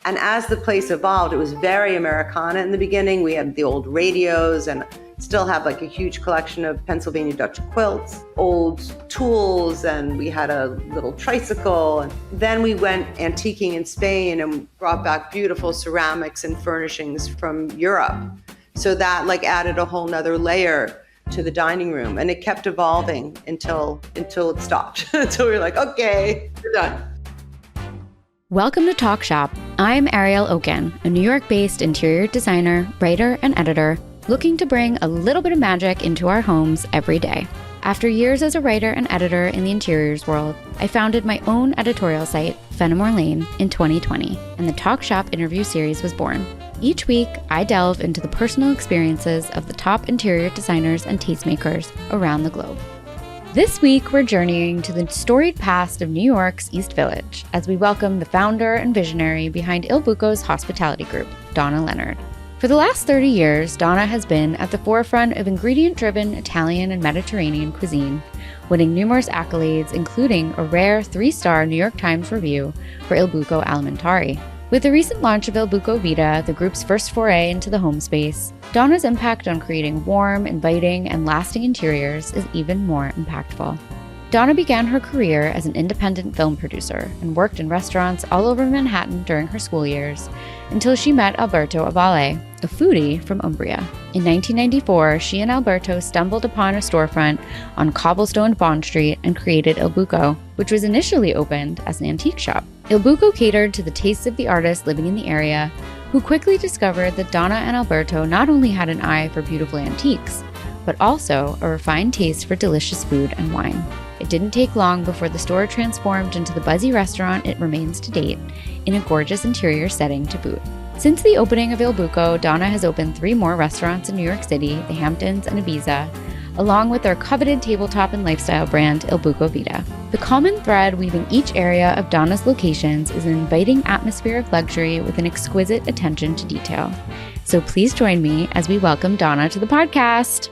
And as the place evolved, it was very Americana in the beginning. We had the old radios and still have like a huge collection of Pennsylvania Dutch quilts, old tools, and we had a little tricycle. And then we went antiquing in Spain and brought back beautiful ceramics and furnishings from Europe. So that like added a whole nother layer to the dining room, and it kept evolving until it stopped. Until we were like, okay, we're done. Welcome to Talk Shop. I'm Ariel Okin, a New York-based interior designer, writer, and editor, looking to bring a little bit of magic into our homes every day. After years as a writer and editor in the interiors world, I founded my own editorial site, Fenimore Lane, in 2020, and the Talk Shop interview series was born. Each week, I delve into the personal experiences of the top interior designers and tastemakers around the globe. This week, we're journeying to the storied past of New York's East Village as we welcome the founder and visionary behind Il Buco's hospitality group, Donna Lennard. For the last 30 years, Donna has been at the forefront of ingredient-driven Italian and Mediterranean cuisine, winning numerous accolades, including a rare 3-star New York Times review for Il Buco Alimentari. With the recent launch of Il Buco Vita, the group's first foray into the home space, Donna's impact on creating warm, inviting, and lasting interiors is even more impactful. Donna began her career as an independent film producer and worked in restaurants all over Manhattan during her school years until she met Alberto Avalle, a foodie from Umbria. In 1994, she and Alberto stumbled upon a storefront on cobblestoned Bond Street and created Il Buco, which was initially opened as an antique shop. Il Buco catered to the tastes of the artists living in the area, who quickly discovered that Donna and Alberto not only had an eye for beautiful antiques, but also a refined taste for delicious food and wine. It didn't take long before the store transformed into the buzzy restaurant it remains to date, in a gorgeous interior setting to boot. Since the opening of Il Buco, Donna has opened 3 more restaurants in New York City, the Hamptons and Ibiza, along with their coveted tabletop and lifestyle brand, Il Buco Vita. The common thread weaving each area of Donna's locations is an inviting atmosphere of luxury with an exquisite attention to detail. So please join me as we welcome Donna to the podcast.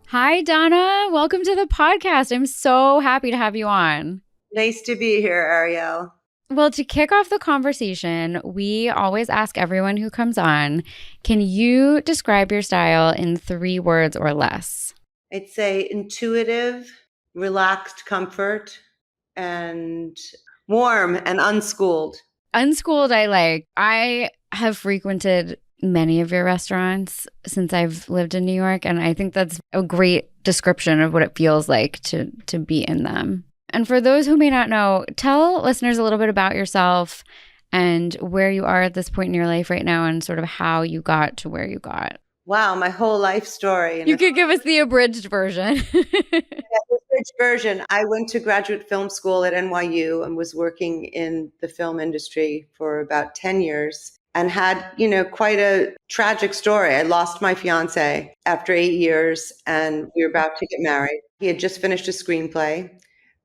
Hi, Donna. Welcome to the podcast. I'm so happy to have you on. Nice to be here, Ariel. Well, to kick off the conversation, we always ask everyone who comes on, can you describe your style in 3 words or less? I'd say intuitive, relaxed comfort, and warm and unschooled. Unschooled, I like. I have frequented many of your restaurants since I've lived in New York, and I think that's a great description of what it feels like to be in them. And for those who may not know, tell listeners a little bit about yourself and where you are at this point in your life right now and sort of how you got to where you got. Wow, my whole life story. You could give us the abridged version. The abridged version. I went to graduate film school at NYU and was working in the film industry for about 10 years and had, quite a tragic story. I lost my fiance after 8 years and we were about to get married. He had just finished a screenplay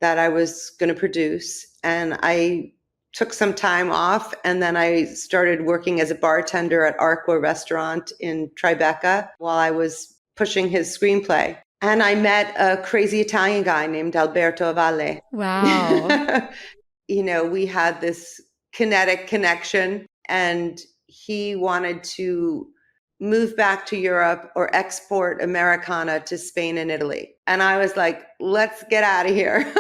that I was going to produce. And I took some time off and then I started working as a bartender at Arqua restaurant in Tribeca while I was pushing his screenplay. And I met a crazy Italian guy named Alberto Avalle. Wow. We had this kinetic connection and he wanted to move back to Europe or export Americana to Spain and Italy. And I was like, let's get out of here.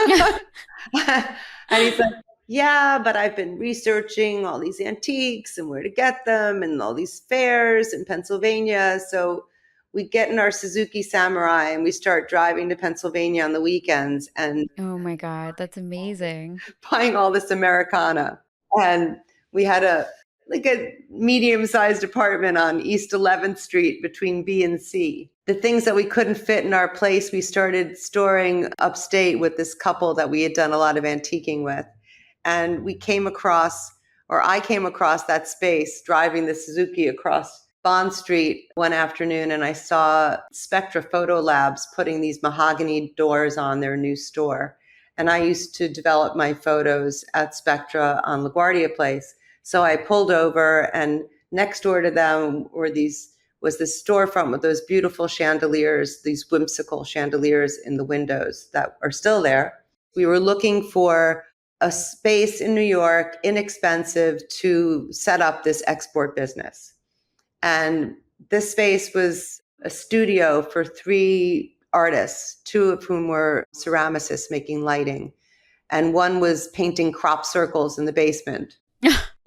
And he's like, yeah, but I've been researching all these antiques and where to get them and all these fairs in Pennsylvania. So we get in our Suzuki Samurai and we start driving to Pennsylvania on the weekends and oh my God, that's amazing. Buying all this Americana. And we had a medium-sized apartment on East 11th Street between B and C. The things that we couldn't fit in our place, we started storing upstate with this couple that we had done a lot of antiquing with. And I came across that space driving the Suzuki across Bond Street one afternoon, and I saw Spectra Photo Labs putting these mahogany doors on their new store. And I used to develop my photos at Spectra on LaGuardia Place. So I pulled over, and next door to them was this storefront with those beautiful chandeliers, these whimsical chandeliers in the windows that are still there. We were looking for a space in New York, inexpensive, to set up this export business. And this space was a studio for 3 artists, 2 of whom were ceramicists making lighting. And one was painting crop circles in the basement.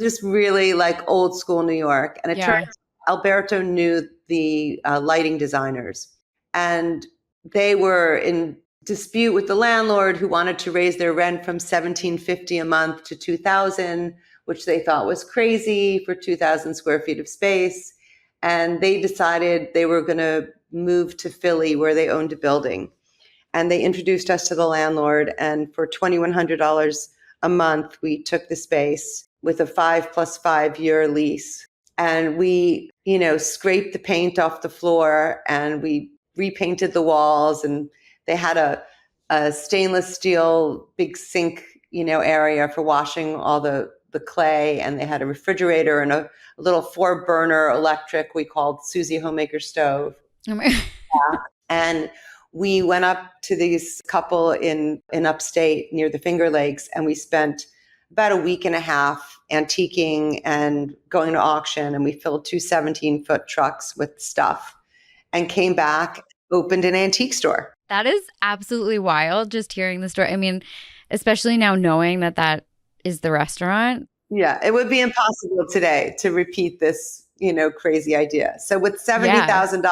Just really like old school New York. And it turned out Alberto knew the lighting designers. And they were in dispute with the landlord, who wanted to raise their rent from $1,750 a month to $2,000, which they thought was crazy for 2,000 square feet of space. And they decided they were going to move to Philly, where they owned a building. And they introduced us to the landlord. And for $2,100 a month, we took the space with a 5+5 year lease. And we, scraped the paint off the floor, and we repainted the walls. And they had a stainless steel big sink, area for washing all the clay. And they had a refrigerator and a little 4-burner electric we called Susie Homemaker stove. And we went up to this couple in upstate near the Finger Lakes, and we spent about a week and a half antiquing and going to auction. And we filled 2 17-foot trucks with stuff and came back, opened an antique store. That is absolutely wild, just hearing the story. I mean, especially now knowing that is the restaurant. Yeah, it would be impossible today to repeat this, crazy idea. So with $70,000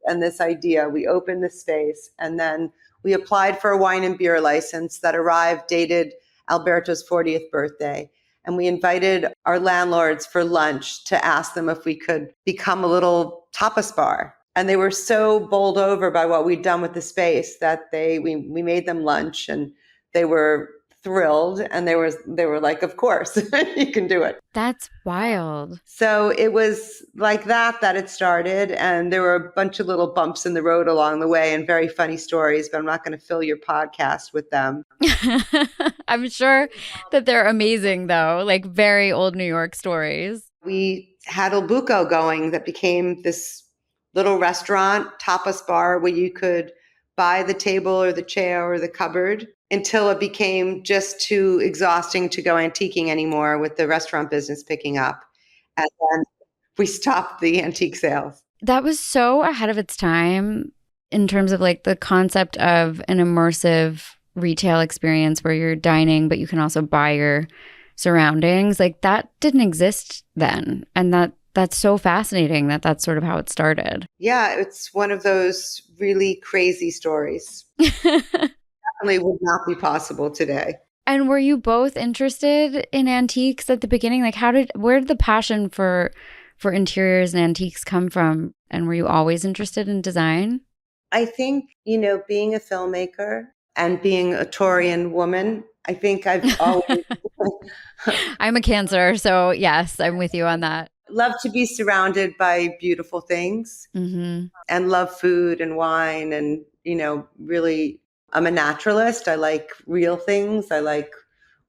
and this idea, we opened the space, and then we applied for a wine and beer license that arrived dated Alberto's 40th birthday. And we invited our landlords for lunch to ask them if we could become a little tapas bar. And they were so bowled over by what we'd done with the space that we made them lunch, and they were thrilled. And they were like, of course, you can do it. That's wild. So it was like that it started. And there were a bunch of little bumps in the road along the way and very funny stories, but I'm not going to fill your podcast with them. I'm sure that they're amazing, though, like very old New York stories. We had Il Buco going that became this little restaurant, tapas bar, where you could buy the table or the chair or the cupboard, until it became just too exhausting to go antiquing anymore with the restaurant business picking up. And then we stopped the antique sales. That was so ahead of its time in terms of like the concept of an immersive retail experience where you're dining, but you can also buy your surroundings. Like that didn't exist then. And that's so fascinating that that's sort of how it started. Yeah, it's one of those really crazy stories. Definitely would not be possible today. And were you both interested in antiques at the beginning? Like where did the passion for interiors and antiques come from? And were you always interested in design? I think, being a filmmaker and being a Taurian woman, I think I've always I'm a Cancer, so yes, I'm with you on that. Love to be surrounded by beautiful things, and love food and wine. And, really, I'm a naturalist. I like real things. I like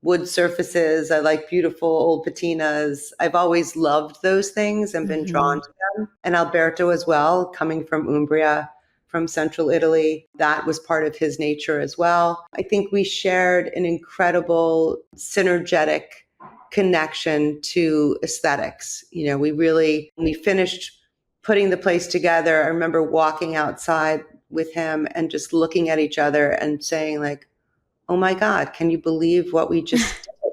wood surfaces. I like beautiful old patinas. I've always loved those things and been drawn to them. And Alberto as well, coming from Umbria, from central Italy, that was part of his nature as well. I think we shared an incredible synergetic connection to aesthetics. When we finished putting the place together, I remember walking outside with him and just looking at each other and saying like, oh my God, can you believe what we just did?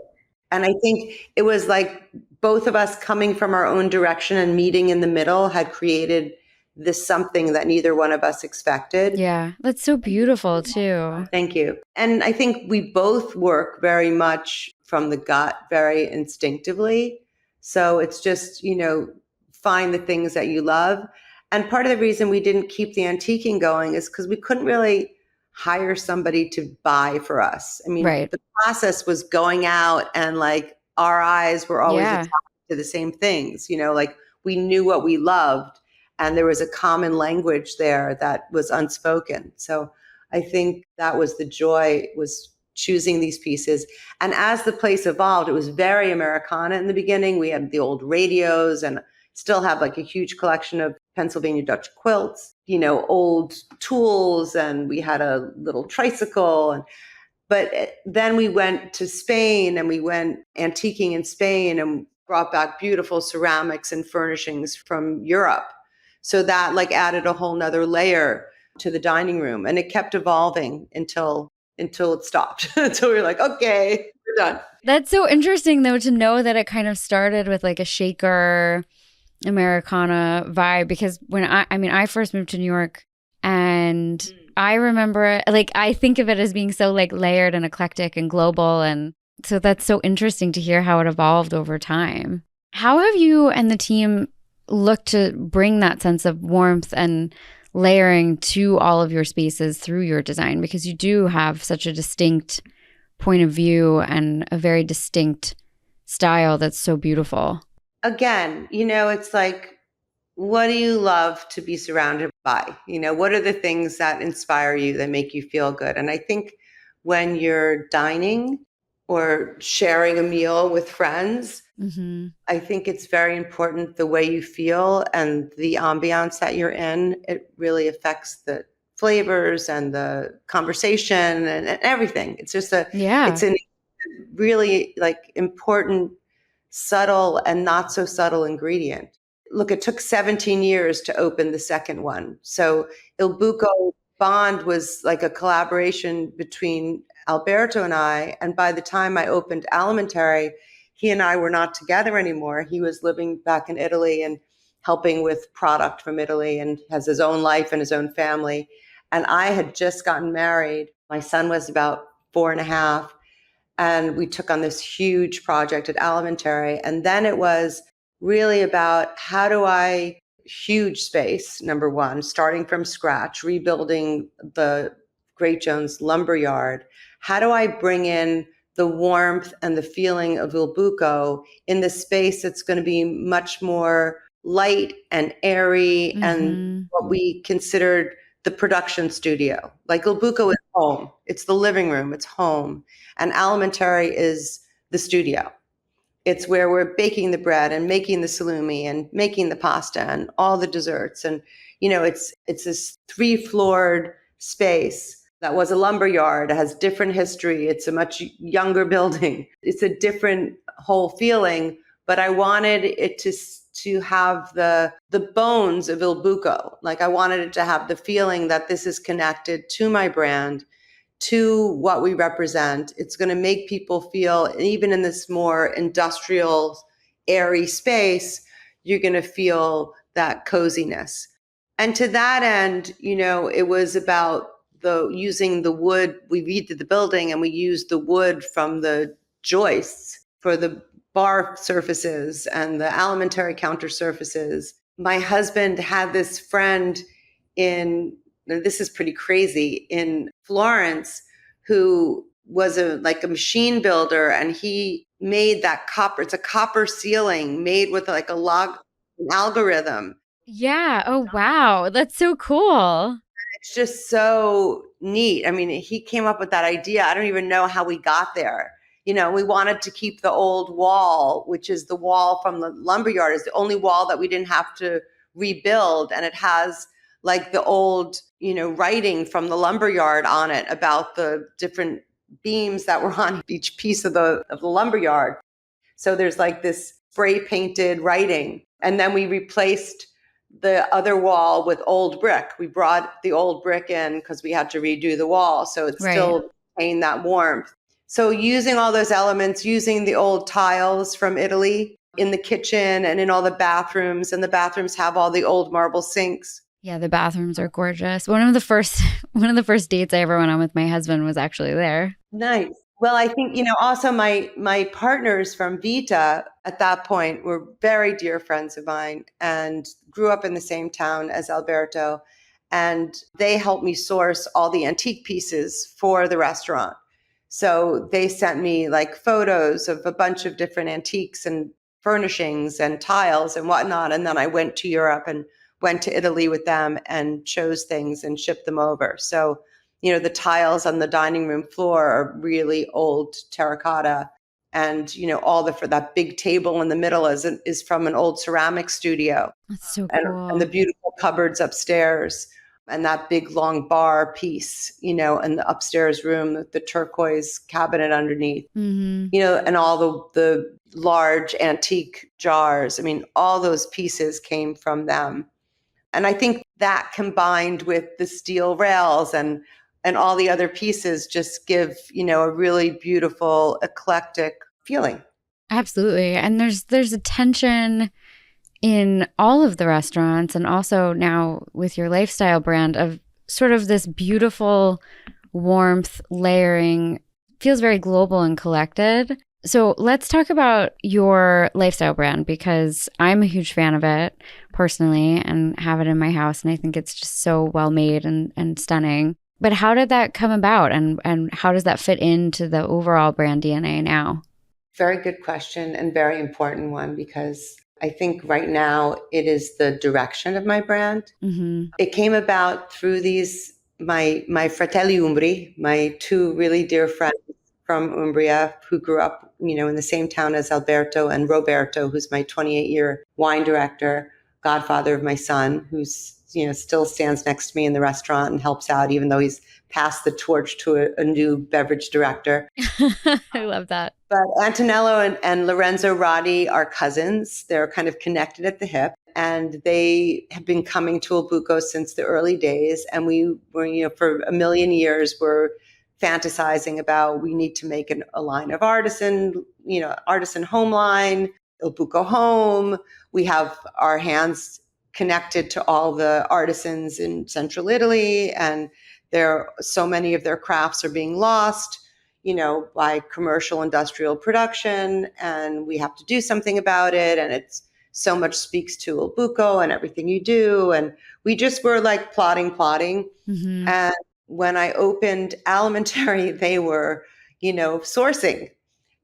And I think it was like both of us coming from our own direction and meeting in the middle had created this something that neither one of us expected. Yeah, that's so beautiful too. Thank you. And I think we both work very much from the gut, very instinctively. So it's just, find the things that you love. And part of the reason we didn't keep the antiquing going is because we couldn't really hire somebody to buy for us. I mean, The process was going out and like our eyes were always attracted to the same things, like we knew what we loved and there was a common language there that was unspoken. So I think that was the joy, was choosing these pieces. And as the place evolved, it was very Americana in the beginning. We had the old radios and still have like a huge collection of Pennsylvania Dutch quilts, old tools, and we had a little tricycle. But then we went to Spain and we went antiquing in Spain and brought back beautiful ceramics and furnishings from Europe. So that like added a whole nother layer to the dining room. And it kept evolving until it stopped. Until we were like, okay, we're done. That's so interesting though, to know that it kind of started with like a shaker Americana vibe, because when I first moved to New York, and I remember, like, I think of it as being so like layered and eclectic and global. And so that's so interesting to hear how it evolved over time. How have you and the team looked to bring that sense of warmth and layering to all of your spaces through your design? Because you do have such a distinct point of view and a very distinct style that's so beautiful. Again, it's like, what do you love to be surrounded by? What are the things that inspire you, that make you feel good? And I think when you're dining or sharing a meal with friends, I think it's very important the way you feel and the ambiance that you're in. It really affects the flavors and the conversation and everything. It's just it's a really like important, subtle and not so subtle ingredient. Look, it took 17 years to open the second one. So Il Buco Bond was like a collaboration between Alberto and I. And by the time I opened Alimentari, he and I were not together anymore. He was living back in Italy and helping with product from Italy and has his own life and his own family. And I had just gotten married. My son was about 4.5. And we took on this huge project at Alimentari. And then it was really about huge space, number one, starting from scratch, rebuilding the Great Jones lumberyard. How do I bring in the warmth and the feeling of Il Buco in the space that's going to be much more light and airy and what we considered the production studio? Like Il Buco is home. It's the living room. It's home. And Alimentari is the studio. It's where we're baking the bread and making the salumi and making the pasta and all the desserts. And, it's this 3-floored space that was a lumber yard. It has different history. It's a much younger building. It's a different whole feeling, but I wanted it to have the bones of Il Buco. Like I wanted it to have the feeling that this is connected to my brand, to what we represent. It's going to make people feel, even in this more industrial, airy space, you're going to feel that coziness. And to that end, it was about using the wood. We redid the building and we used the wood from the joists for the bar surfaces and the Alimentari counter surfaces. My husband had this friend this is pretty crazy, in Florence, who was a machine builder, and he made that copper. It's a copper ceiling made with like an algorithm. Yeah. Oh, wow. That's so cool. It's just so neat. I mean, he came up with that idea. I don't even know how we got there. We wanted to keep the old wall, which is the wall from the lumberyard, is the only wall that we didn't have to rebuild. And it has like the old, writing from the lumberyard on it about the different beams that were on each piece of the lumberyard. So there's like this spray painted writing. And then we replaced the other wall with old brick. We brought the old brick in because we had to redo the wall. So it still retained that warmth. So using all those elements, using the old tiles from Italy in the kitchen and in all the bathrooms, and the bathrooms have all the old marble sinks. Yeah, the bathrooms are gorgeous. One of the first dates I ever went on with my husband was actually there. Nice. Well, I think, also my partners from Vita at that point were very dear friends of mine and grew up in the same town as Alberto. And they helped me source all the antique pieces for the restaurant. So they sent me like photos of a bunch of different antiques and furnishings and tiles and whatnot. And then I went to Europe and went to Italy with them and chose things and shipped them over. So, the tiles on the dining room floor are really old terracotta. And, for that big table in the middle is from an old ceramic studio. That's so cool. And the beautiful cupboards upstairs. and that big long bar piece, in the upstairs room, the turquoise cabinet underneath, and all the large antique jars. I mean, all those pieces came from them. And I think that combined with the steel rails and all the other pieces just give, a really beautiful, eclectic feeling. Absolutely. And there's a tension in all of the restaurants, and also now with your lifestyle brand, of sort of this beautiful warmth, layering, feels very global and collected. So let's talk about your lifestyle brand, because I'm a huge fan of it personally and have it in my house. And I think it's just so well made and stunning. But how did that come about, and how does that fit into the overall brand DNA now? Very good question, and very important one, because I think right now it is the direction of my brand. It came about through my fratelli Umbri, my two really dear friends from Umbria who grew up, in the same town as Alberto and Roberto, who's my 28-year wine director, godfather of my son, who's, still stands next to me in the restaurant and helps out, even though he's passed the torch to a new beverage director. I love that. But Antonello and Lorenzo Roddy are cousins. They're kind of connected at the hip, and they have been coming to Il Buco since the early days. And we were, for a million years, we're fantasizing about, we need to make a line of artisan home line, Il Buco Home. We have our hands connected to all the artisans in central Italy, and so many of their crafts are being lost, by commercial industrial production, and we have to do something about it. And it's so much speaks to Il Buco and everything you do. And we just were like plotting. And when I opened Alimentari, they were, sourcing.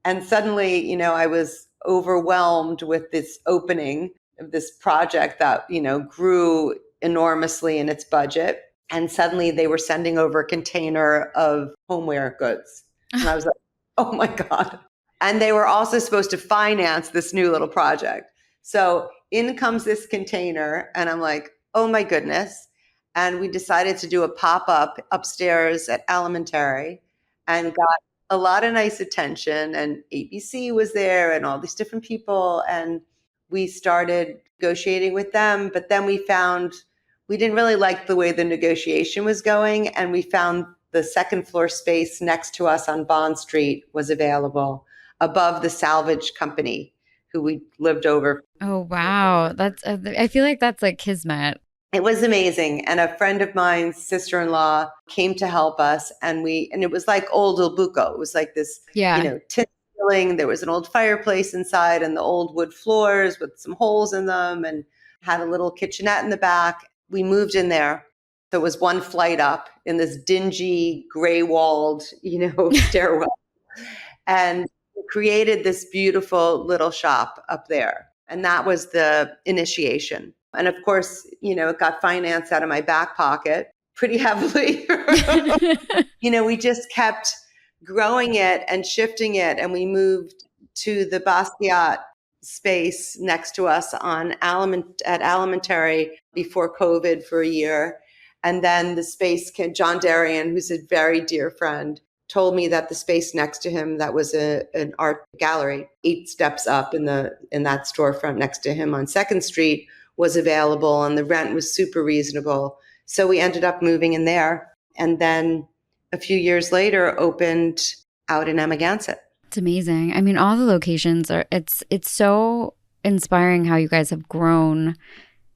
And suddenly, I was overwhelmed with this opening of this project that, grew enormously in its budget. And suddenly they were sending over a container of homeware goods. And I was like, oh my God. And they were also supposed to finance this new little project. So in comes this container, and I'm like, oh my goodness. And we decided to do a pop-up upstairs at Alimentari and got a lot of nice attention. And ABC was there and all these different people. And we started negotiating with them. But then we found we didn't really like the way the negotiation was going. And we found the second floor space next to us on Bond Street was available above the salvage company who we lived over. Oh, wow. I feel like that's like kismet. It was amazing. And a friend of mine's sister-in-law came to help us. And it was like old Il Buco. It was like this, tin ceiling. There was an old fireplace inside and the old wood floors with some holes in them, and had a little kitchenette in the back. We moved in there. There was one flight up in this dingy, gray-walled, stairwell, and created this beautiful little shop up there. And that was the initiation. And of course, it got financed out of my back pocket pretty heavily. We just kept growing it and shifting it. And we moved to the Basquiat space next to us at Alimentari before COVID for a year. And then the space, John Darien, who's a very dear friend, told me that the space next to him, that was an art gallery 8 steps up in that storefront next to him on 2nd Street, was available, and the rent was super reasonable. So we ended up moving in there. And then a few years later, opened out in Amagansett. It's amazing. I mean, all the locations it's so inspiring how you guys have grown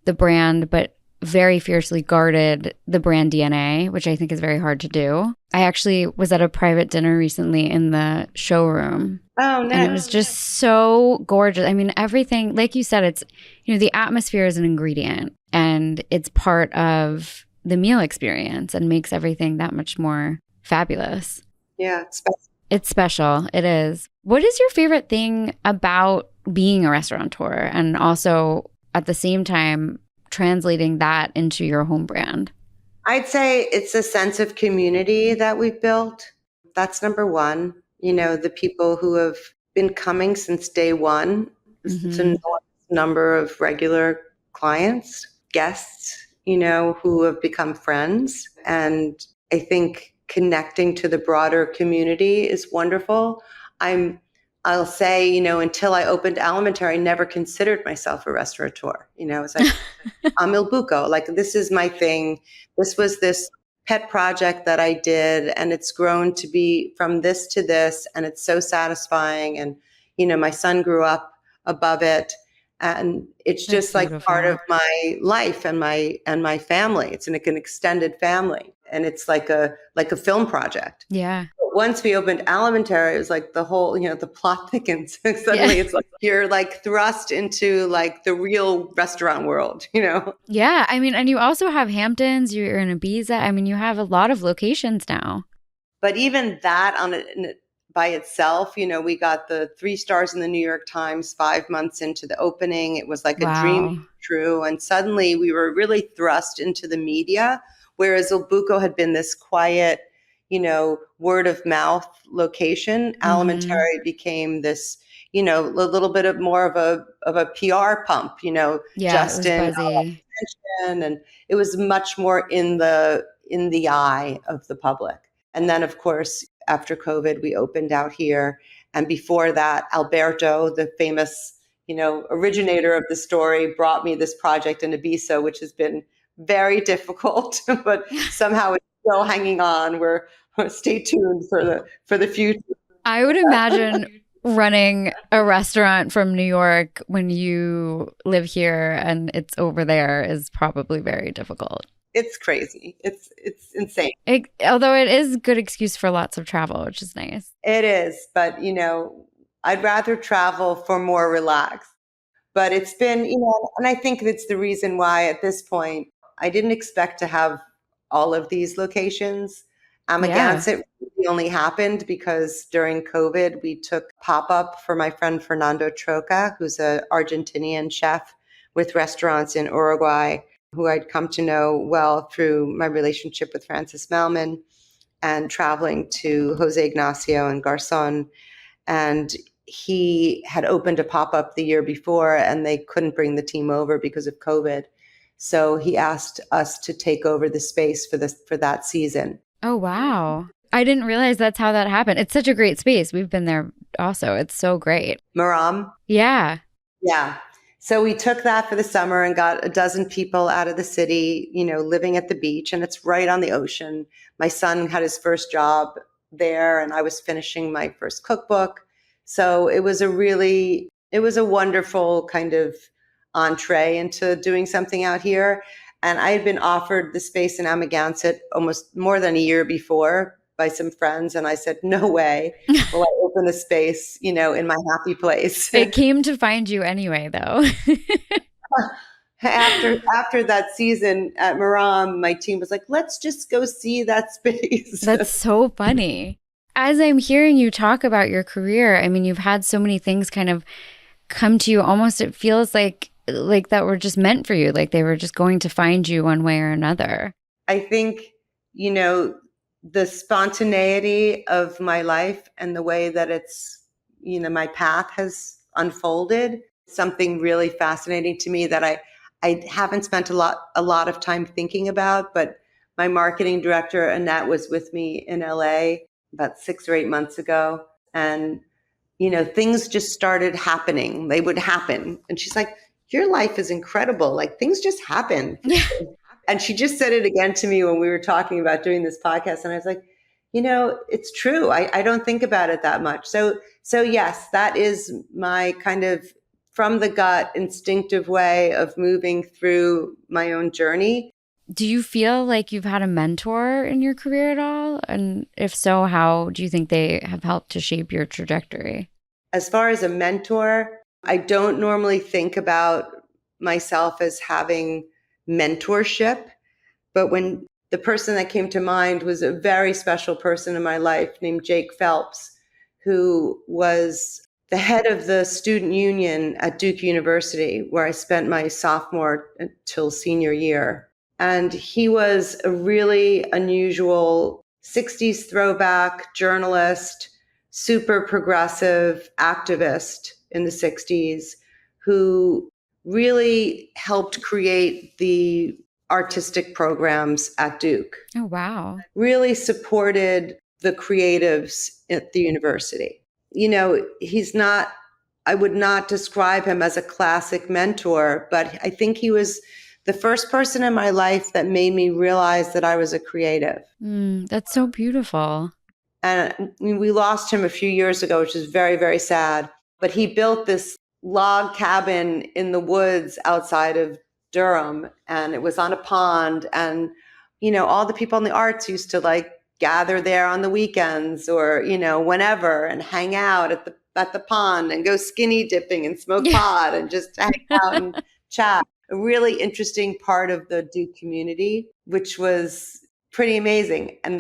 the brand, but very fiercely guarded the brand DNA, which I think is very hard to do. I actually was at a private dinner recently in the showroom. Oh, no. And it was just so gorgeous. I mean, everything, like you said, it's, the atmosphere is an ingredient and it's part of the meal experience and makes everything that much more fabulous. Yeah, it's special. It's special. It is. What is your favorite thing about being a restaurateur, and also at the same time translating that into your home brand? I'd say it's a sense of community that we've built. That's number one. The people who have been coming since day one, it's an enormous number of regular clients, guests, who have become friends. And I think connecting to the broader community is wonderful. I'll say, until I opened Alimentari, I never considered myself a restaurateur. It's like, I'm Il Buco. Like, this is my thing. This was this pet project that I did, and it's grown to be from this to this, and it's so satisfying. And, my son grew up above it, and it's That's just like beautiful. part of my life and my family. It's like an extended family, and it's like a film project. Yeah. Once we opened Alimentari, it was like the whole, the plot thickens. Suddenly it's like you're like thrust into like the real restaurant world, Yeah. I mean, and you also have Hamptons, you're in Ibiza. I mean, you have a lot of locations now. But even that by itself, we got the 3 stars in the New York Times 5 months into the opening. It was like a dream come true. And suddenly we were really thrust into the media, whereas Il Buco had been this quiet, word of mouth location. Alimentari became this, a little bit of more of a PR pump, Justin, it was buzzy. and it was much more in the eye of the public. And then, of course, after COVID, we opened out here. And before that, Alberto, the famous, originator of the story, brought me this project in Ibiza, which has been very difficult, but somehow it's still hanging on. Stay tuned for the future. I would imagine running a restaurant from New York when you live here and it's over there is probably very difficult. It's crazy. It's insane. Although it is a good excuse for lots of travel, which is nice. It is, but I'd rather travel for more relax. But it's been, and I think that's the reason why at this point I didn't expect to have all of these locations. Amagansett really only happened because during COVID, we took pop-up for my friend Fernando Troca, who's an Argentinian chef with restaurants in Uruguay, who I'd come to know well through my relationship with Francis Malman and traveling to Jose Ignacio and Garzon. And he had opened a pop-up the year before and they couldn't bring the team over because of COVID. So he asked us to take over the space for that season. Oh, wow. I didn't realize that's how that happened. It's such a great space. We've been there also. It's so great. Maram? Yeah. Yeah. So we took that for the summer and got a dozen people out of the city, living at the beach, and it's right on the ocean. My son had his first job there and I was finishing my first cookbook. So it was a wonderful kind of entree into doing something out here. And I had been offered the space in Amagansett almost more than a year before by some friends. And I said, no way will I open a space, in my happy place. It came to find you anyway, though. After that season at Maram, my team was like, let's just go see that space. That's so funny. As I'm hearing you talk about your career, I mean, you've had so many things kind of come to you. Almost it feels like that were just meant for you, like they were just going to find you one way or another. I think, the spontaneity of my life and the way that it's, my path has unfolded, something really fascinating to me that I haven't spent a lot of time thinking about, but my marketing director, Annette, was with me in LA about 6 or 8 months ago. And, things just started happening. They would happen. And she's like, your life is incredible. Like things just happen. Yeah. And she just said it again to me when we were talking about doing this podcast. And I was like, it's true. I don't think about it that much. So yes, that is my kind of from the gut instinctive way of moving through my own journey. Do you feel like you've had a mentor in your career at all? And if so, how do you think they have helped to shape your trajectory? As far as a mentor, I don't normally think about myself as having mentorship, but when the person that came to mind was a very special person in my life named Jake Phelps, who was the head of the student union at Duke University, where I spent my sophomore till senior year. And he was a really unusual 60s throwback journalist, super progressive activist in the 60s, who really helped create the artistic programs at Duke. Oh, wow. Really supported the creatives at the university. I would not describe him as a classic mentor, but I think he was the first person in my life that made me realize that I was a creative. That's so beautiful. And we lost him a few years ago, which is very, very sad. But he built this log cabin in the woods outside of Durham, and it was on a pond. And, all the people in the arts used to gather there on the weekends or, whenever, and hang out at the pond and go skinny dipping and smoke pot and just hang out and chat. A really interesting part of the Duke community, which was pretty amazing. And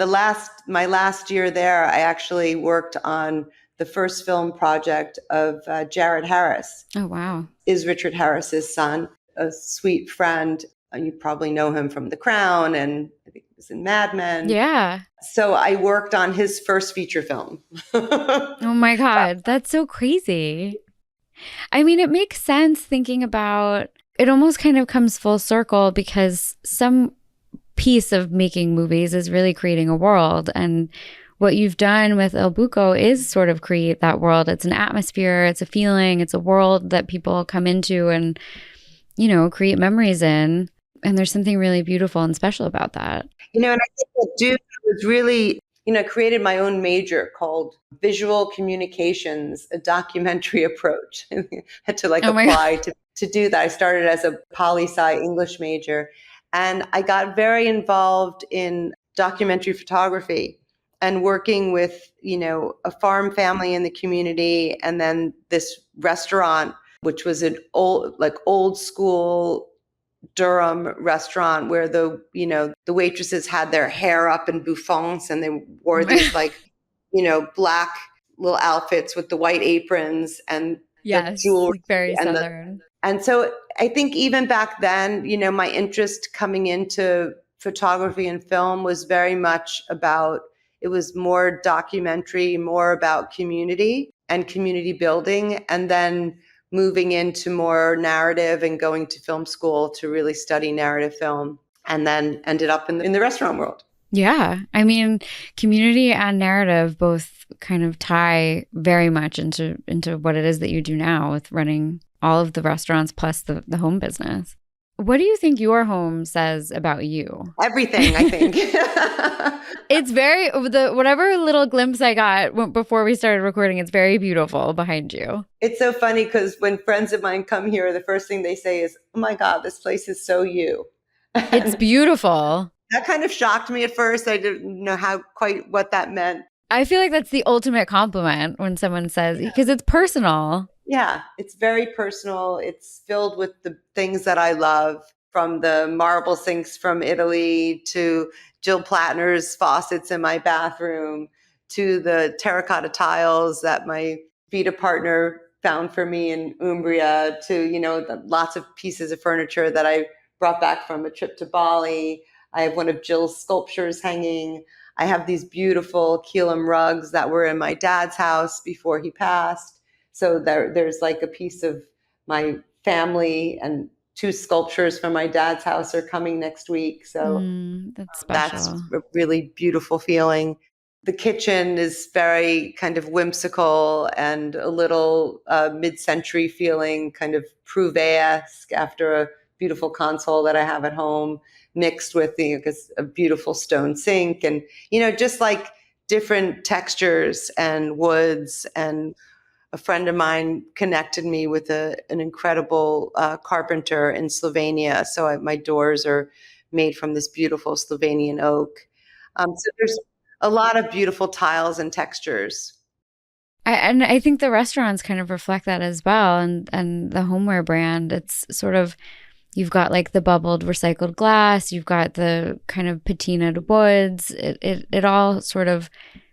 my last year there, I actually worked on the first film project of Jared Harris. Oh, wow. Is Richard Harris's son, a sweet friend. You probably know him from The Crown, and I think he was in Mad Men. Yeah. So I worked on his first feature film. Oh my God, that's so crazy. I mean, it makes sense thinking about it. Almost kind of comes full circle because some piece of making movies is really creating a world. And what you've done with Il Buco is sort of create that world. It's an atmosphere, it's a feeling, it's a world that people come into and, create memories in. And there's something really beautiful and special about that. And I think that Duke was really, created my own major called Visual Communications, a documentary approach. I had to apply to do that. I started as a poli-sci English major, and I got very involved in documentary photography and working with, a farm family in the community, and then this restaurant, which was an old school Durham restaurant where the waitresses had their hair up in bouffants and they wore these black little outfits with the white aprons and the jewelry. Very Southern. And so I think even back then, my interest coming into photography and film was very much it was more documentary, more about community and community building, and then moving into more narrative and going to film school to really study narrative film, and then ended up in the restaurant world. Yeah. I mean, community and narrative both kind of tie very much into what it is that you do now with running all of the restaurants plus the home business. What do you think your home says about you? Everything, I think. It's whatever little glimpse I got before we started recording, it's very beautiful behind you. It's so funny because when friends of mine come here, the first thing they say is, "Oh my God, this place is so you." It's beautiful. That kind of shocked me at first. I didn't know what that meant. I feel like that's the ultimate compliment when someone says, because it's personal. Yeah, it's very personal. It's filled with the things that I love, from the marble sinks from Italy to Jill Platner's faucets in my bathroom to the terracotta tiles that my Vita partner found for me in Umbria to, lots of pieces of furniture that I brought back from a trip to Bali. I have one of Jill's sculptures hanging. I have these beautiful Keelam rugs that were in my dad's house before he passed. So there's a piece of my family, and 2 sculptures from my dad's house are coming next week. So that's special. That's a really beautiful feeling. The kitchen is very kind of whimsical and a little mid-century feeling, kind of Prouvé-esque after a beautiful console that I have at home, mixed with a beautiful stone sink and, just different textures and woods. And a friend of mine connected me with an incredible carpenter in Slovenia. So my doors are made from this beautiful Slovenian oak. So there's a lot of beautiful tiles and textures. And I think the restaurants kind of reflect that as well. And the homeware brand, it's sort of, you've got the bubbled recycled glass, you've got the kind of patinaed woods. It all sort of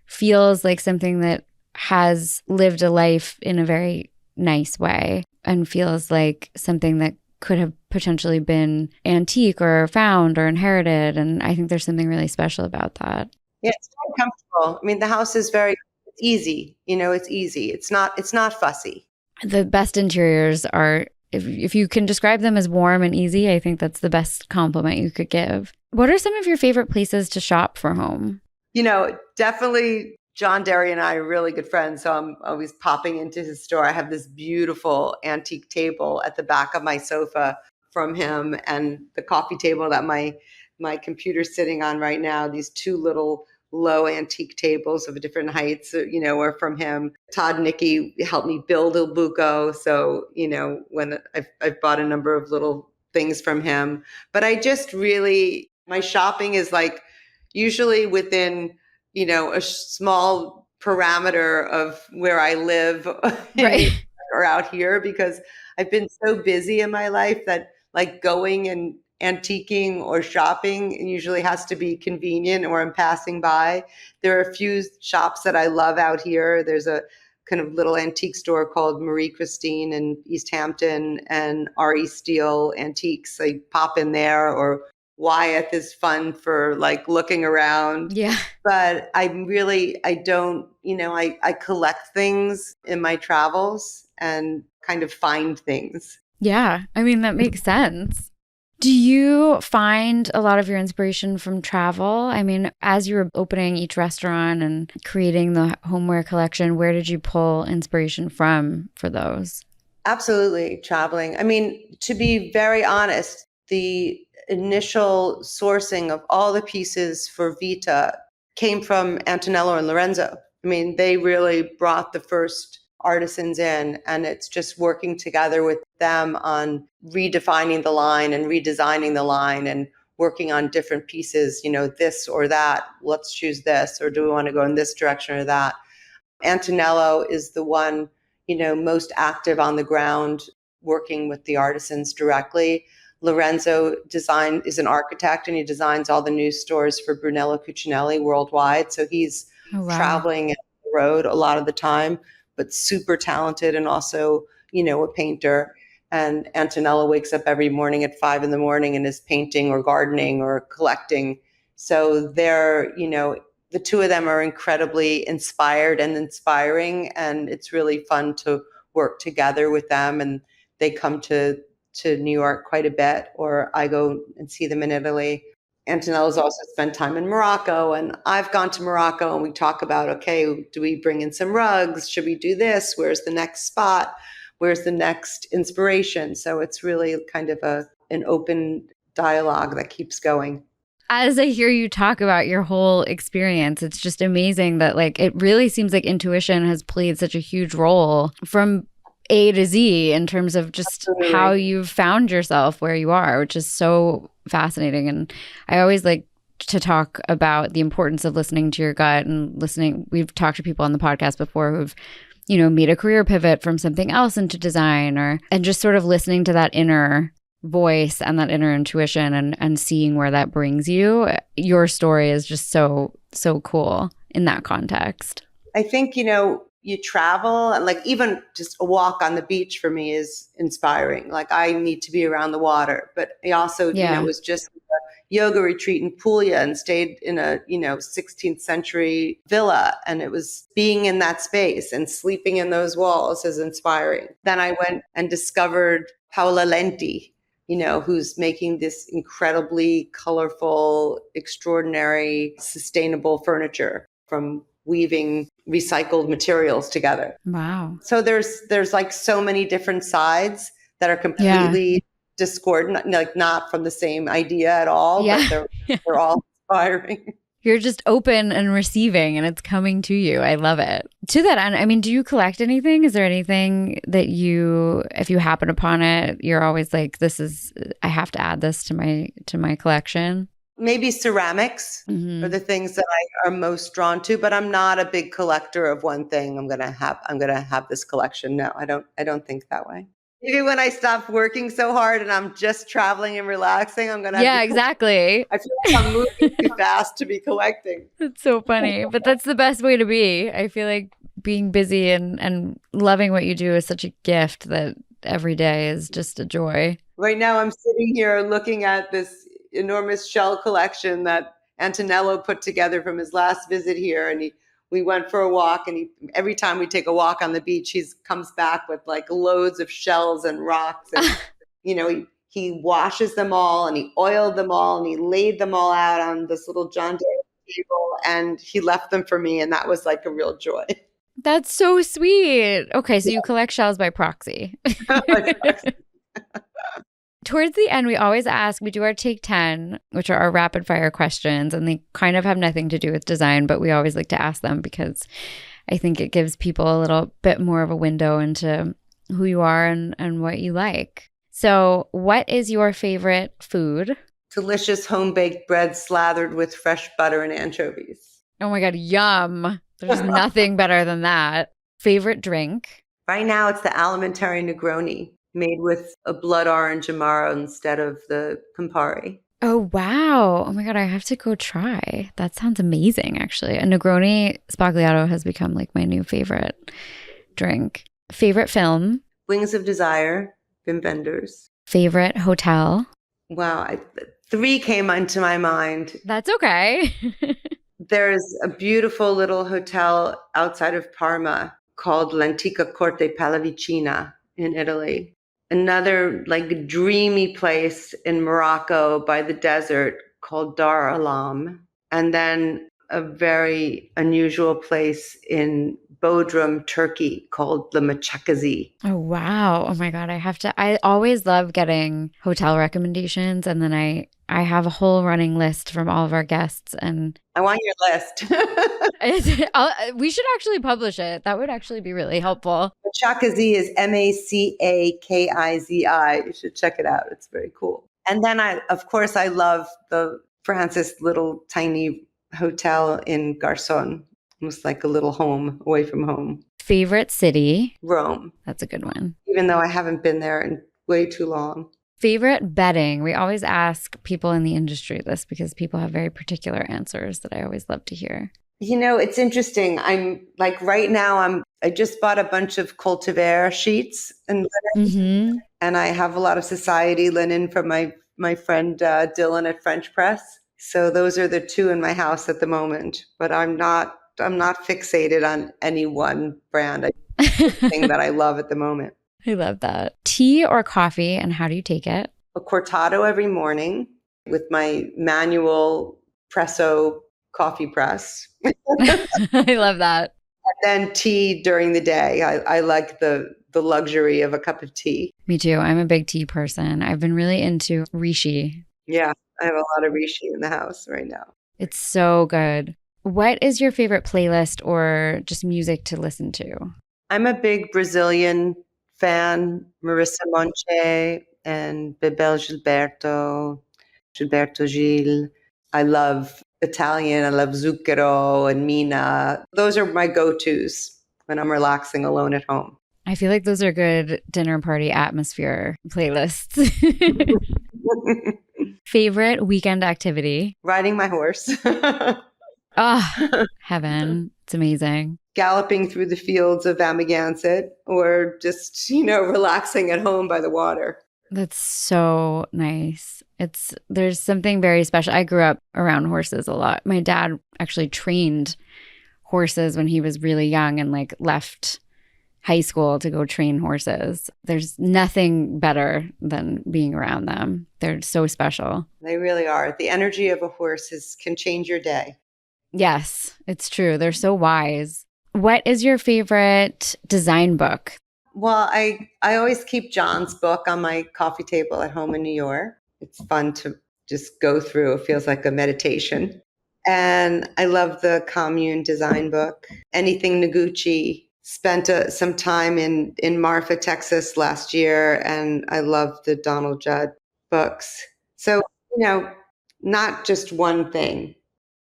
feels like something that has lived a life in a very nice way and feels like something that could have potentially been antique or found or inherited. And I think there's something really special about that. Yeah, it's very comfortable. I mean, the house is very easy. It's easy. It's not fussy. The best interiors are if you can describe them as warm and easy, I think that's the best compliment you could give. What are some of your favorite places to shop for home? Definitely John Derry and I are really good friends. So I'm always popping into his store. I have this beautiful antique table at the back of my sofa from him, and the coffee table that my computer's sitting on right now. These two little low antique tables of different heights, are from him. Todd and Nikki helped me build Il Buco. So, when I've bought a number of little things from him, but I just really, my shopping is like usually within, a small parameter of where I live Right. or out here, because I've been so busy in my life that like going and antiquing or shopping usually has to be convenient or I'm passing by. There are a few shops that I love out here. There's a kind of little antique store called Marie Christine in East Hampton and R.E. Steele Antiques. I pop in there, or Wyeth is fun for like looking around. Yeah. But I don't, I collect things in my travels and kind of find things. Yeah. I mean, that makes sense. Do you find a lot of your inspiration from travel? I mean, as you were opening each restaurant and creating the homeware collection, where did you pull inspiration from for those? Absolutely, traveling. I mean, to be very honest, the initial sourcing of all the pieces for Vita came from Antonello and Lorenzo. I mean, they really brought the first artisans in, and it's just working together with them on redefining the line and redesigning the line and working on different pieces, this or that, let's choose this, or do we want to go in this direction or that. Antonello is the one, most active on the ground, working with the artisans directly. Lorenzo is an architect, and he designs all the new stores for Brunello Cucinelli worldwide. So he's traveling the road a lot of the time, but super talented and also, a painter. And Antonello wakes up every morning at 5 a.m. and is painting or gardening or collecting. So they're, the two of them are incredibly inspired and inspiring, and it's really fun to work together with them. And they come to New York quite a bit, or I go and see them in Italy. Antonello's also spent time in Morocco, and I've gone to Morocco, and we talk about, okay, do we bring in some rugs? Should we do this? Where's the next spot? Where's the next inspiration? So it's really kind of an open dialogue that keeps going. As I hear you talk about your whole experience, it's just amazing that like it really seems like intuition has played such a huge role from A to Z in terms of just Absolutely. How you've found yourself where you are, which is so fascinating. And I always like to talk about the importance of listening to your gut and listening. We've talked to people on the podcast before who've, made a career pivot from something else into design, and just sort of listening to that inner voice and that inner intuition and seeing where that brings you. Your story is just so cool in that context. I think, you travel, and like even just a walk on the beach for me is inspiring. Like I need to be around the water, but I also, was just a yoga retreat in Puglia and stayed in a, 16th century villa. And it was being in that space and sleeping in those walls is inspiring. Then I went and discovered Paola Lenti, who's making this incredibly colorful, extraordinary, sustainable furniture from weaving recycled materials together. Wow. So there's like so many different sides that are completely discordant, like not from the same idea at all, but they're all inspiring. You're just open and receiving, and it's coming to you. I love it. To that end, I mean, do you collect anything? Is there anything that if you happen upon it, you're always like, I have to add this to my collection? Maybe ceramics are the things that I are most drawn to, but I'm not a big collector of one thing. I'm gonna have this collection. No, I don't think that way. Maybe when I stop working so hard and I'm just traveling and relaxing, I'm gonna. Yeah, exactly. I feel like I'm moving too fast to be collecting. It's so funny, but that's the best way to be. I feel like being busy and loving what you do is such a gift that every day is just a joy. Right now, I'm sitting here looking at this enormous shell collection that Antonello put together from his last visit here, and he we went for a walk, and every time we take a walk on the beach, he comes back with like loads of shells and rocks. And, he washes them all, and he oiled them all, and he laid them all out on this little John Deere table, and he left them for me. And that was like a real joy. That's so sweet. Okay, so you collect shells by proxy. Towards the end, we always ask, we do our take 10, which are our rapid fire questions, and they kind of have nothing to do with design, but we always like to ask them because I think it gives people a little bit more of a window into who you are and what you like. So what is your favorite food? Delicious home-baked bread slathered with fresh butter and anchovies. Oh my God, yum. There's nothing better than that. Favorite drink? Right now, it's the Alimentari Negroni, made with a blood orange Amaro instead of the Campari. Oh, wow. Oh my God, I have to go try. That sounds amazing, actually. A Negroni Spagliato has become like my new favorite drink. Favorite film? Wings of Desire, Wim Wenders. Favorite hotel? Wow, 3 came into my mind. That's okay. There's a beautiful little hotel outside of Parma called L'Antica Corte Pallavicina in Italy. Another like dreamy place in Morocco by the desert called Dar Alam. And then a very unusual place in Bodrum, Turkey called the Machakazi. Oh, wow. Oh my God. I always love getting hotel recommendations. And then I have a whole running list from all of our guests. And I want your list. We should actually publish it. That would actually be really helpful. Machakazi is Macakizi. You should check it out. It's very cool. And then I love the Francis little tiny hotel in Garçon. Almost like a little home away from home. Favorite city? Rome. That's a good one. Even though I haven't been there in way too long. Favorite bedding? We always ask people in the industry this because people have very particular answers that I always love to hear. It's interesting. I'm like right now I just bought a bunch of cultivar sheets and linen, and I have a lot of society linen from my friend Dylan at French Press. So those are the 2 in my house at the moment, but I'm not fixated on any one brand. Thing that I love at the moment. I love that. Tea or coffee, and how do you take it? A cortado every morning with my manual presso coffee press. I love that. And then tea during the day. I like the luxury of a cup of tea. Me too. I'm a big tea person. I've been really into Rishi. Yeah, I have a lot of Rishi in the house right now. It's so good. What is your favorite playlist or just music to listen to? I'm a big Brazilian fan, Marissa Monte and Bebel Gilberto Gil. I love Italian. I love Zucchero and Mina. Those are my go-tos when I'm relaxing alone at home. I feel like those are good dinner party atmosphere playlists. Favorite weekend activity? Riding my horse. Oh, heaven. It's amazing. Galloping through the fields of Amagansett or just, relaxing at home by the water. That's so nice. There's something very special. I grew up around horses a lot. My dad actually trained horses when he was really young and like left high school to go train horses. There's nothing better than being around them. They're so special. They really are. The energy of a horse can change your day. Yes, it's true. They're so wise. What is your favorite design book? Well, I always keep John's book on my coffee table at home in New York. It's fun to just go through. It feels like a meditation. And I love the Commune design book. Anything Noguchi. Spent some time in Marfa, Texas last year, and I love the Donald Judd books. So, not just one thing.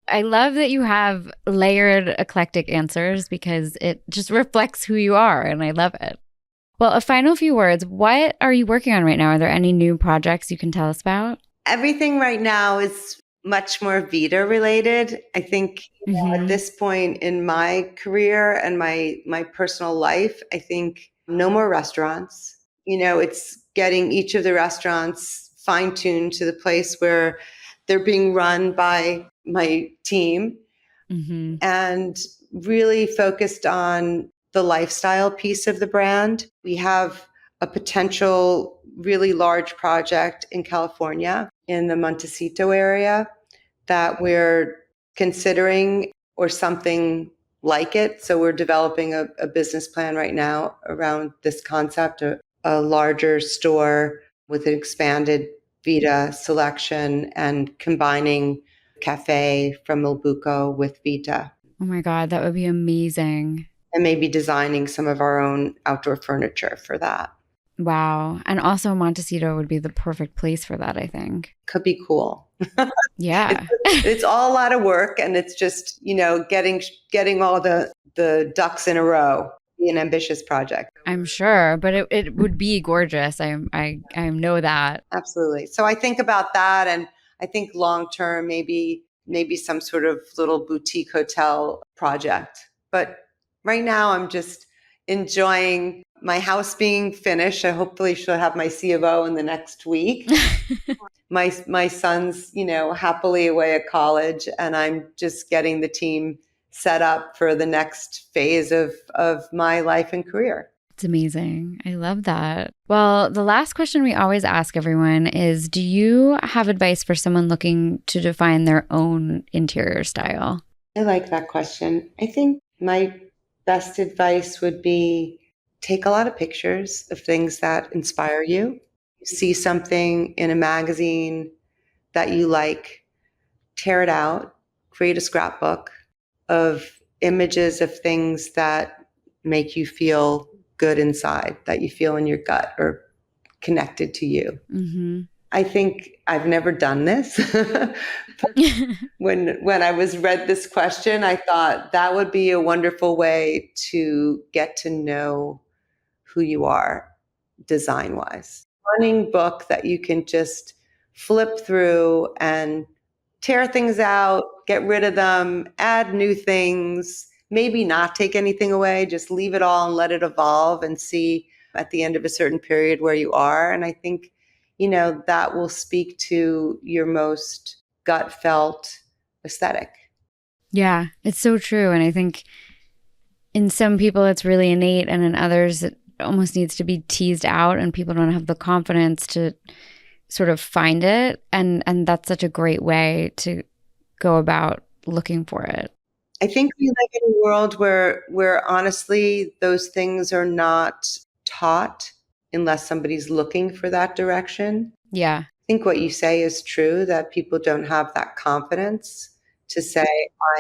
I love that you have layered, eclectic answers because it just reflects who you are, and I love it. Well, a final few words. What are you working on right now? Are there any new projects you can tell us about? Everything right now is much more Vita related. I think at this point in my career and my personal life, I think no more restaurants. It's getting each of the restaurants fine-tuned to the place where they're being run by my team and really focused on the lifestyle piece of the brand. We have a potential really large project in California in the Montecito area that we're considering, or something like it. So we're developing a business plan right now around this concept, a larger store with an expanded Vita selection and combining cafe from Il Buco with Vita. Oh my God, that would be amazing. And maybe designing some of our own outdoor furniture for that. Wow. And also Montecito would be the perfect place for that, I think. Could be cool. Yeah. It's all a lot of work, and it's just, getting all the ducks in a row. Be an ambitious project. I'm sure, but it would be gorgeous. I know that. Absolutely. So I think about that, and I think long term, maybe some sort of little boutique hotel project. But right now, I'm just enjoying my house being finished. I hopefully should have my C of O in the next week. My son's, happily away at college, and I'm just getting the team set up for the next phase of my life and career. It's amazing. I love that. Well, the last question we always ask everyone is, do you have advice for someone looking to define their own interior style? I like that question. I think my best advice would be take a lot of pictures of things that inspire you. See something in a magazine that you like, tear it out, create a scrapbook of images of things that make you feel good inside, that you feel in your gut or connected to you. Mm-hmm. I think I've never done this. When I read this question, I thought that would be a wonderful way to get to know who you are design-wise. Running book that you can just flip through and tear things out, get rid of them, add new things, maybe not take anything away, just leave it all and let it evolve and see at the end of a certain period where you are. And I think, that will speak to your most gut felt aesthetic. Yeah, it's so true. And I think in some people it's really innate, and in others it almost needs to be teased out, and people don't have the confidence to sort of find it. And that's such a great way to go about looking for it. I think we live in a world where honestly, those things are not taught unless somebody's looking for that direction. Yeah. I think what you say is true, that people don't have that confidence to say,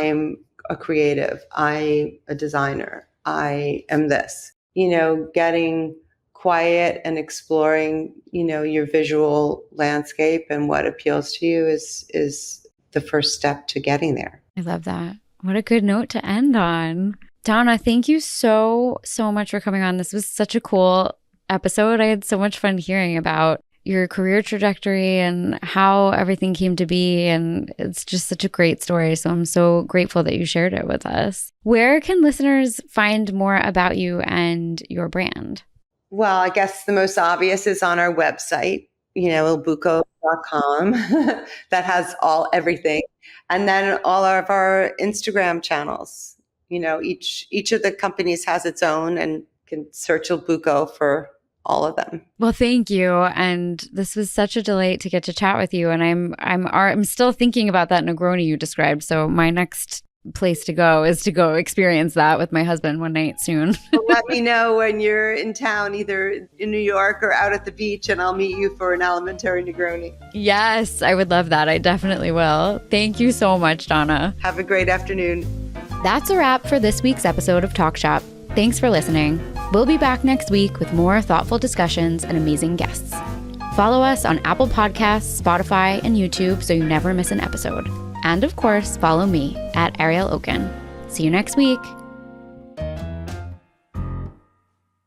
I'm a creative, I'm a designer, I am this. Getting quiet and exploring, your visual landscape and what appeals to you is the first step to getting there. I love that. What a good note to end on. Donna, thank you so much for coming on. This was such a cool episode. I had so much fun hearing about your career trajectory and how everything came to be. And it's just such a great story. So I'm so grateful that you shared it with us. Where can listeners find more about you and your brand? Well, I guess the most obvious is on our website, ilbuco.com. That has everything. And then all of our Instagram channels. Each of the companies has its own, and can search Il Buco for all of them. Well, thank you. And this was such a delight to get to chat with you. And I'm still thinking about that Negroni you described. So my next place to go is to go experience that with my husband one night soon. Well, let me know when you're in town, either in New York or out at the beach, and I'll meet you for an alimentary Negroni. Yes, I would love that. I definitely will. Thank you so much, Donna. Have a great afternoon. That's a wrap for this week's episode of Talk Shop. Thanks for listening. We'll be back next week with more thoughtful discussions and amazing guests. Follow us on Apple Podcasts, Spotify, and YouTube so you never miss an episode. And of course, follow me at Ariel Okin. See you next week.